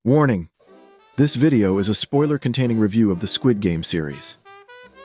Warning! This video is a spoiler-containing review of the Squid Game series.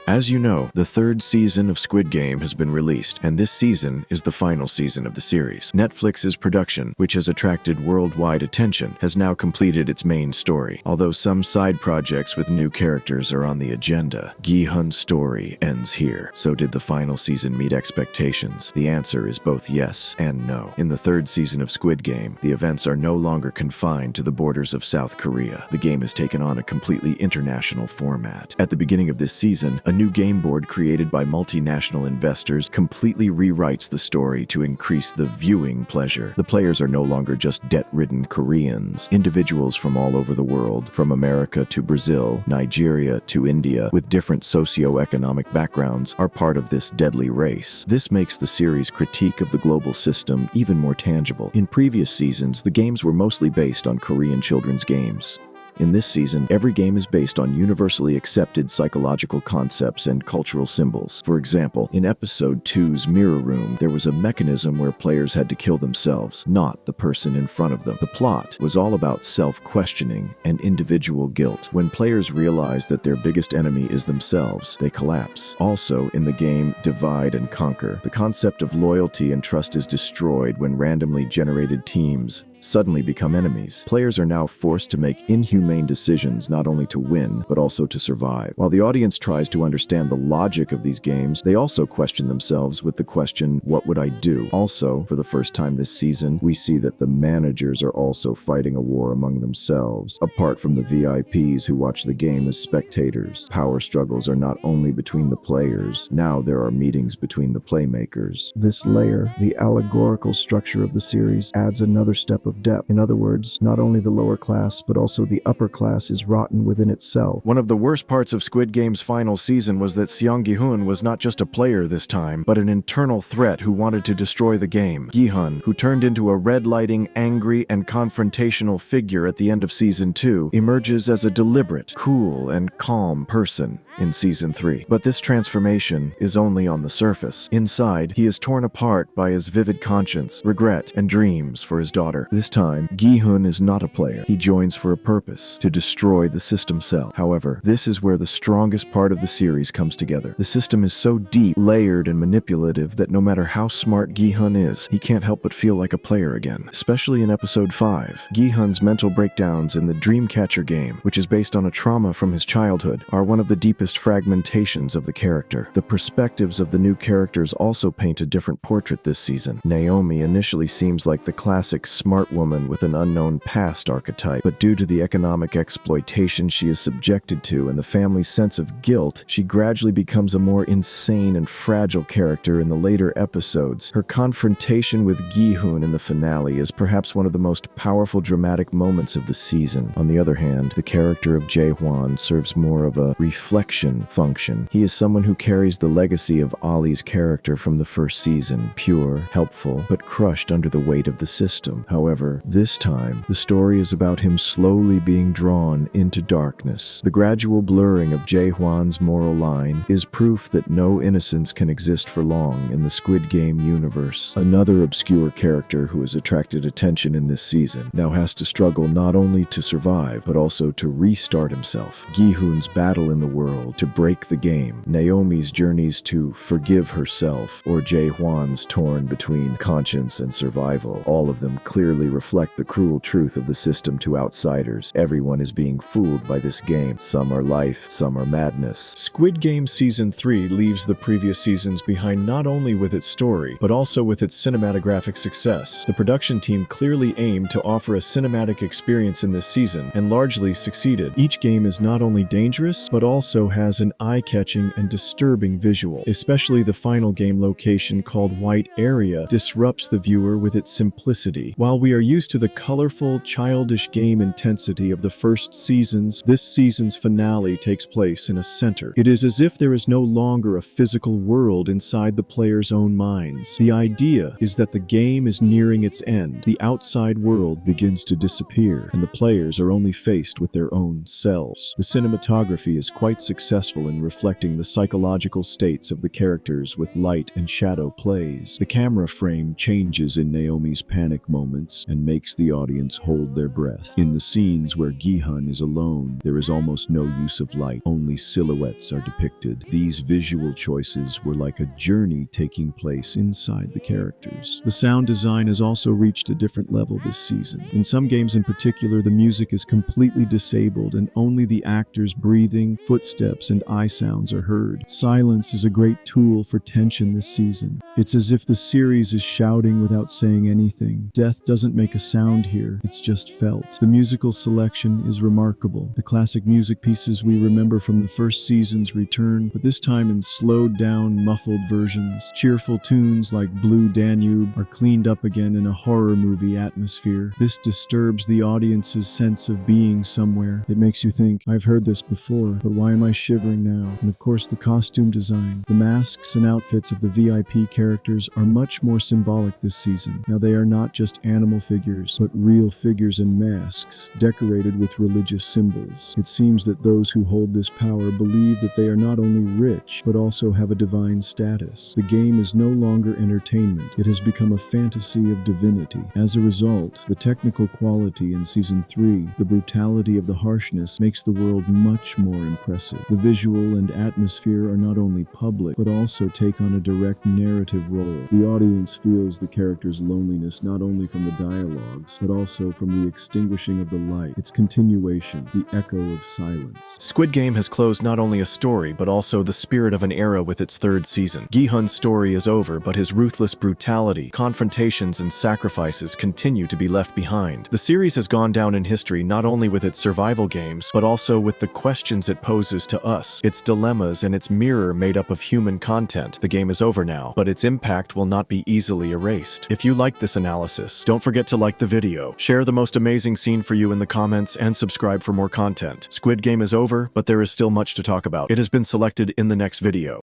As you know, the third season of Squid Game has been released, and this season is the final season of the series. Netflix's production, which has attracted worldwide attention, has now completed its main story. Although some side projects with new characters are on the agenda, Gi-hun's story ends here. So did the final season meet expectations? The answer is both yes and no. In the third season of Squid Game, the events are no longer confined to the borders of South Korea. The game has taken on a completely international format. At the beginning of this season, a new game board created by multinational investors completely rewrites the story to increase the viewing pleasure. The players are no longer just debt-ridden Koreans. Individuals from all over the world, from America to Brazil, Nigeria to India, with different socio-economic backgrounds, are part of this deadly race. This makes the series' critique of the global system even more tangible. In previous seasons, the games were mostly based on Korean children's games. In this season, every game is based on universally accepted psychological concepts and cultural symbols. For example, in Episode 2's Mirror Room, there was a mechanism where players had to kill themselves, not the person in front of them. The plot was all about self-questioning and individual guilt. When players realize that their biggest enemy is themselves, they collapse. Also, in the game Divide and Conquer, the concept of loyalty and trust is destroyed when randomly generated teams suddenly become enemies. Players are now forced to make inhumane decisions not only to win, but also to survive. While the audience tries to understand the logic of these games, they also question themselves with the question, what would I do? Also, for the first time this season, we see that the managers are also fighting a war among themselves. Apart from the VIPs who watch the game as spectators, power struggles are not only between the players, now there are meetings between the playmakers. This layer, the allegorical structure of the series, adds another step of depth. In other words, not only the lower class, but also the upper class is rotten within itself. One of the worst parts of Squid Game's final season was that Gi-hun was not just a player this time, but an internal threat who wanted to destroy the game. Gi-hun, who turned into a red-lighting, angry, and confrontational figure at the end of Season 2, emerges as a deliberate, cool, and calm person in Season 3. But this transformation is only on the surface. Inside, he is torn apart by his vivid conscience, regret, and dreams for his daughter. This time, Gi-hun is not a player. He joins for a purpose, to destroy the system cell. However, this is where the strongest part of the series comes together. The system is so deep, layered, and manipulative that no matter how smart Gi-hun is, he can't help but feel like a player again. Especially in Episode 5, Gi-hun's mental breakdowns in the Dreamcatcher game, which is based on a trauma from his childhood, are one of the deepest fragmentations of the character. The perspectives of the new characters also paint a different portrait this season. Naomi initially seems like the classic smart woman with an unknown past archetype, but due to the economic exploitation she is subjected to and the family's sense of guilt, she gradually becomes a more insane and fragile character in the later episodes. Her confrontation with Gi-hun in the finale is perhaps one of the most powerful dramatic moments of the season. On the other hand, the character of Gi-hun serves more of a reflection function. He is someone who carries the legacy of Ali's character from the first season, pure, helpful, but crushed under the weight of the system. However, this time, the story is about him slowly being drawn into darkness. The gradual blurring of Jae-hwan's moral line is proof that no innocence can exist for long in the Squid Game universe. Another obscure character who has attracted attention in this season now has to struggle not only to survive, but also to restart himself. Gi-hun's battle in the world to break the game, Naomi's journeys to forgive herself, or Jae-hwan's torn between conscience and survival. All of them clearly reflect the cruel truth of the system to outsiders. Everyone is being fooled by this game. Some are life, some are madness. Squid Game Season 3 leaves the previous seasons behind not only with its story, but also with its cinematographic success. The production team clearly aimed to offer a cinematic experience in this season, and largely succeeded. Each game is not only dangerous, but also has an eye-catching and disturbing visual. Especially the final game location called White Area disrupts the viewer with its simplicity. While we are used to the colorful, childish game intensity of the first seasons, this season's finale takes place in a center. It is as if there is no longer a physical world inside the players' own minds. The idea is that the game is nearing its end. The outside world begins to disappear, and the players are only faced with their own selves. The cinematography is quite successful successful in reflecting the psychological states of the characters with light and shadow plays. The camera frame changes in Naomi's panic moments and makes the audience hold their breath. In the scenes where Gi-hun is alone, there is almost no use of light, only silhouettes are depicted. These visual choices were like a journey taking place inside the characters. The sound design has also reached a different level this season. In some games in particular, the music is completely disabled and only the actors' breathing, footsteps, and eye sounds are heard. Silence is a great tool for tension this season. It's as if the series is shouting without saying anything. Death doesn't make a sound here, it's just felt. The musical selection is remarkable. The classic music pieces we remember from the first seasons return, but this time in slowed down, muffled versions. Cheerful tunes like Blue Danube are cleaned up again in a horror movie atmosphere. This disturbs the audience's sense of being somewhere. It makes you think, I've heard this before, but why am I shivering now? And of course the costume design. The masks and outfits of the VIP characters are much more symbolic this season. Now they are not just animal figures, but real figures and masks, decorated with religious symbols. It seems that those who hold this power believe that they are not only rich, but also have a divine status. The game is no longer entertainment. It has become a fantasy of divinity. As a result, the technical quality in Season 3, the brutality of the harshness, makes the world much more impressive. The visual and atmosphere are not only public, but also take on a direct narrative role. The audience feels the character's loneliness not only from the dialogues, but also from the extinguishing of the light, its continuation, the echo of silence. Squid Game has closed not only a story, but also the spirit of an era with its third season. Gi-hun's story is over, but his ruthless brutality, confrontations, and sacrifices continue to be left behind. The series has gone down in history not only with its survival games, but also with the questions it poses to us, its dilemmas, and its mirror made up of human content. The game is over now, but its impact will not be easily erased. If you like this analysis, don't forget to like the video, share the most amazing scene for you in the comments, and subscribe for more content. Squid Game is over, but there is still much to talk about. It has been selected in the next video.